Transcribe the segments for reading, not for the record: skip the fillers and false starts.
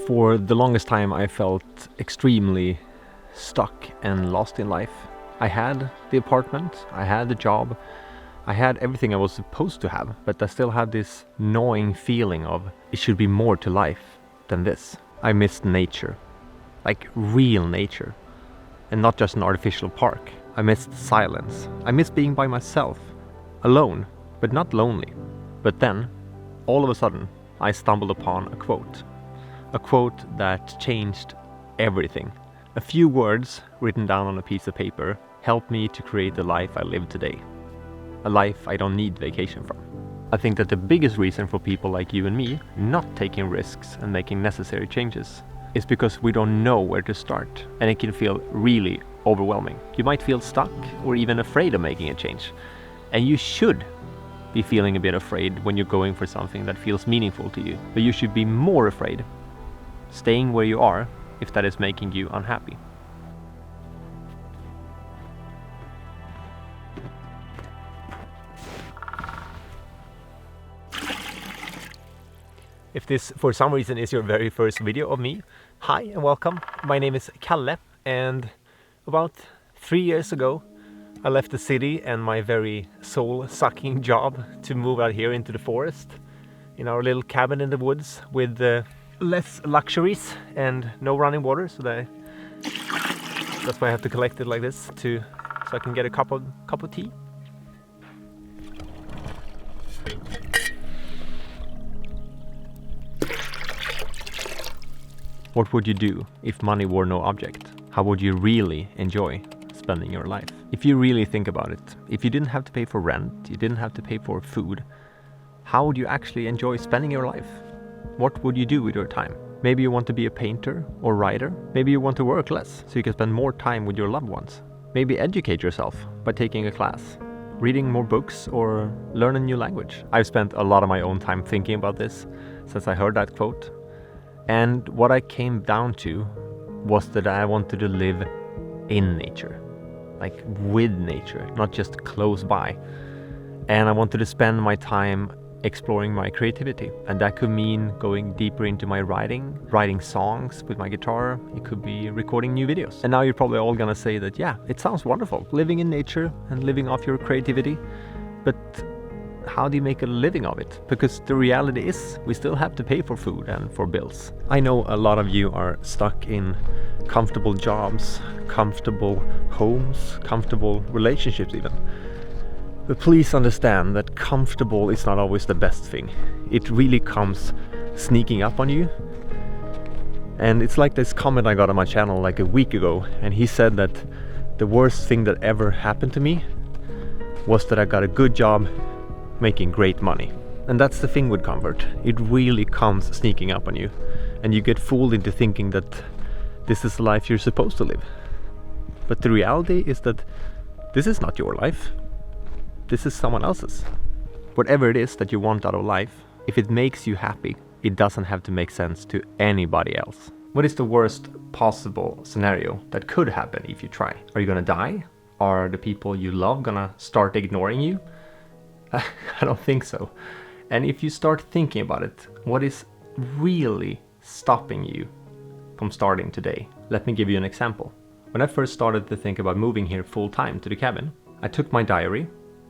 For the longest time I felt extremely stuck and lost in life. I had the apartment, I had the job, I had everything I was supposed to have, but I still had this gnawing feeling of it should be more to life than this. I missed nature, like real nature, and not just an artificial park. I missed silence. I missed being by myself, alone, but not lonely. But then, all of a sudden, I stumbled upon a quote that changed everything. A few words written down on a piece of paper helped me to create the life I live today. A life I don't need vacation from. I think that the biggest reason for people like you and me not taking risks and making necessary changes is because we don't know where to start, and it can feel really overwhelming. You might feel stuck or even afraid of making a change, and you should be feeling a bit afraid when you're going for something that feels meaningful to you, but you should be more afraid staying where you are if that is making you unhappy. If this for some reason is your very first video of me, hi and welcome. My name is Kalle, and about 3 years ago I left the city and my very soul-sucking job to move out here into the forest in our little cabin in the woods with less luxuries and no running water, so that's why I have to collect it like this so I can get a cup of tea. What would you do if money were no object? How would you really enjoy spending your life? If you really think about it, if you didn't have to pay for rent, you didn't have to pay for food, how would you actually enjoy spending your life? What would you do with your time? Maybe you want to be a painter or writer. Maybe you want to work less so you can spend more time with your loved ones. Maybe educate yourself by taking a class, reading more books, or learn a new language. I've spent a lot of my own time thinking about this since I heard that quote. And what I came down to was that I wanted to live in nature, like with nature, not just close by. And I wanted to spend my time exploring my creativity. And that could mean going deeper into my writing songs with my guitar. It could be recording new videos. And now you're probably all gonna say that, yeah, it sounds wonderful, living in nature and living off your creativity. But how do you make a living of it? Because the reality is we still have to pay for food and for bills. I know a lot of you are stuck in comfortable jobs, comfortable homes, comfortable relationships even. But please understand that comfortable is not always the best thing. It really comes sneaking up on you. And it's like this comment I got on my channel like a week ago, and he said that the worst thing that ever happened to me was that I got a good job making great money. And that's the thing with comfort. It really comes sneaking up on you, and you get fooled into thinking that this is the life you're supposed to live. But the reality is that this is not your life. This is someone else's. Whatever it is that you want out of life, if it makes you happy, it doesn't have to make sense to anybody else. What is the worst possible scenario that could happen if you try? Are you gonna die? Are the people you love gonna start ignoring you? I don't think so. And if you start thinking about it, what is really stopping you from starting today? Let me give you an example. When I first started to think about moving here full time to the cabin, I took my diary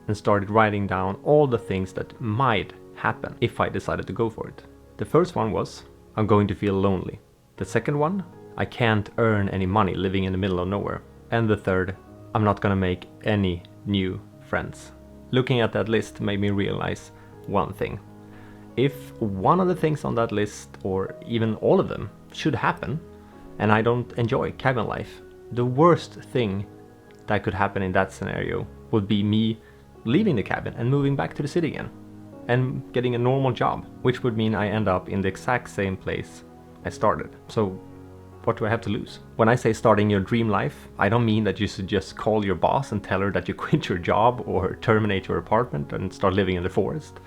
and started writing down all the things that might happen if I decided to go for it. The first one was, I'm going to feel lonely. The second one, I can't earn any money living in the middle of nowhere. And the third, I'm not gonna make any new friends. Looking at that list made me realize one thing. If one of the things on that list, or even all of them, should happen, and I don't enjoy cabin life, the worst thing that could happen in that scenario would be me leaving the cabin and moving back to the city again and getting a normal job, which would mean I end up in the exact same place I started. So what do I have to lose? When I say starting your dream life, I don't mean that you should just call your boss and tell her that you quit your job or terminate your apartment and start living in the forest.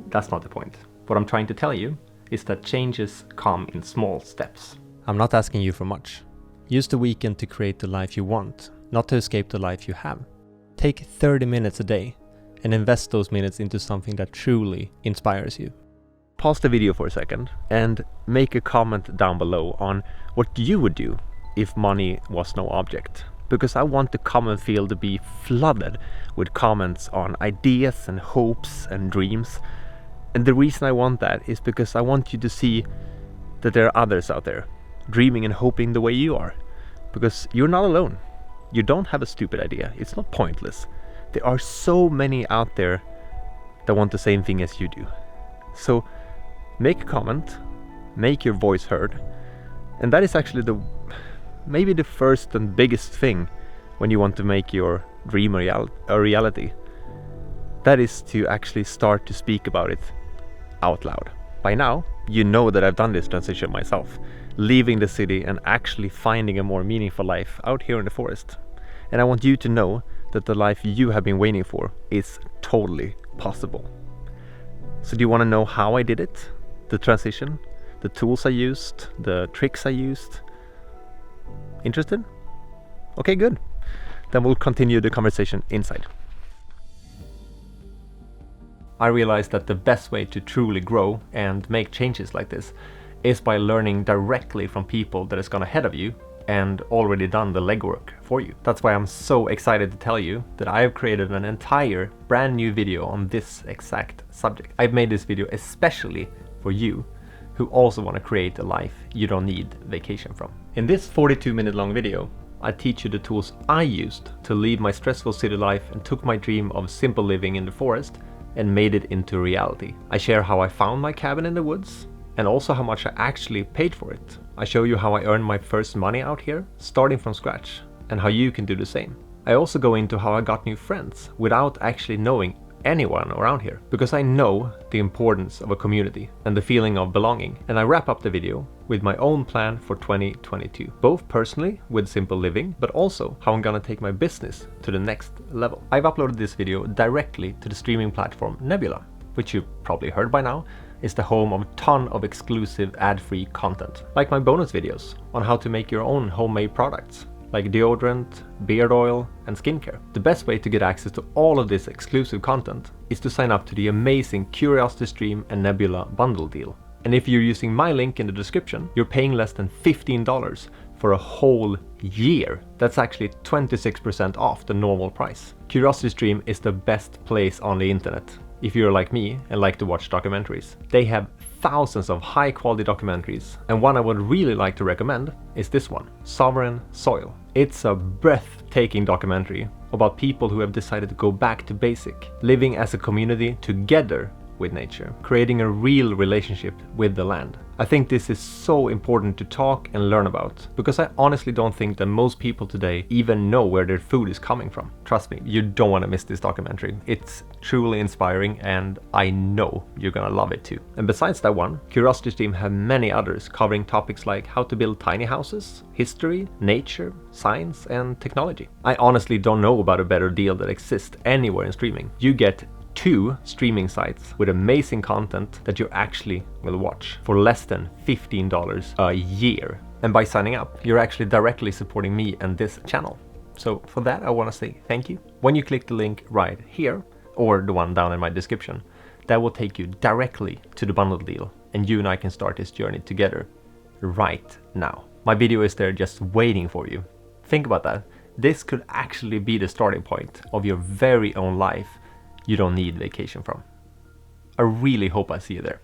That's not the point. What I'm trying to tell you is that changes come in small steps. I'm not asking you for much. Use the weekend to create the life you want, not to escape the life you have. Take 30 minutes a day and invest those minutes into something that truly inspires you. pause the video for a second and make a comment down below on what you would do if money was no object. Because I want the comment field to be flooded with comments on ideas and hopes and dreams. And the reason I want that is because I want you to see that there are others out there dreaming and hoping the way you are. Because you're not alone. You don't have a stupid idea. It's not pointless. There are so many out there that want the same thing as you do. So make a comment, make your voice heard. And that is actually maybe the first and biggest thing when you want to make your dream a reality. That is to actually start to speak about it out loud. By now, you know that I've done this transition myself, leaving the city and actually finding a more meaningful life out here in the forest. And I want you to know that the life you have been waiting for is totally possible. So do you want to know how I did it? The transition? The tools I used? The tricks I used? Interested? Okay, good. Then we'll continue the conversation inside. I realized that the best way to truly grow and make changes like this is by learning directly from people that has gone ahead of you and already done the legwork for you. That's why I'm so excited to tell you that I have created an entire brand new video on this exact subject. I've made this video especially for you who also want to create a life you don't need vacation from. In this 42-minute long video, I teach you the tools I used to leave my stressful city life and took my dream of simple living in the forest and made it into reality. I share how I found my cabin in the woods and also how much I actually paid for it. I show you how I earned my first money out here, starting from scratch, and how you can do the same. I also go into how I got new friends without actually knowing anyone around here, because I know the importance of a community and the feeling of belonging. And I wrap up the video with my own plan for 2022, both personally with simple living, but also how I'm gonna take my business to the next level. I've uploaded this video directly to the streaming platform Nebula, which you probably heard by now is the home of a ton of exclusive ad-free content, like my bonus videos on how to make your own homemade products, like deodorant, beard oil, and skincare. The best way to get access to all of this exclusive content is to sign up to the amazing Curiosity Stream and Nebula bundle deal. And if you're using my link in the description, you're paying less than $15 for a whole year. That's actually 26% off the normal price. Curiosity Stream is the best place on the internet if you're like me and like to watch documentaries. They have thousands of high-quality documentaries, and one I would really like to recommend is this one, Sovereign Soil. It's a breathtaking documentary about people who have decided to go back to basic, living as a community together with nature, creating a real relationship with the land. I think this is so important to talk and learn about, because I honestly don't think that most people today even know where their food is coming from. Trust me, you don't want to miss this documentary. It's truly inspiring, and I know you're gonna love it too. And besides that one, Curiosity Stream have many others covering topics like how to build tiny houses, history, nature, science, and technology. I honestly don't know about a better deal that exists anywhere in streaming. You get 2 streaming sites with amazing content that you actually will watch for less than $15 a year. And by signing up, you're actually directly supporting me and this channel. So for that, I want to say thank you. When you click the link right here, or the one down in my description, that will take you directly to the bundle deal, and you and I can start this journey together right now. My video is there just waiting for you. Think about that. This could actually be the starting point of your very own life you don't need vacation from. I really hope I see you there.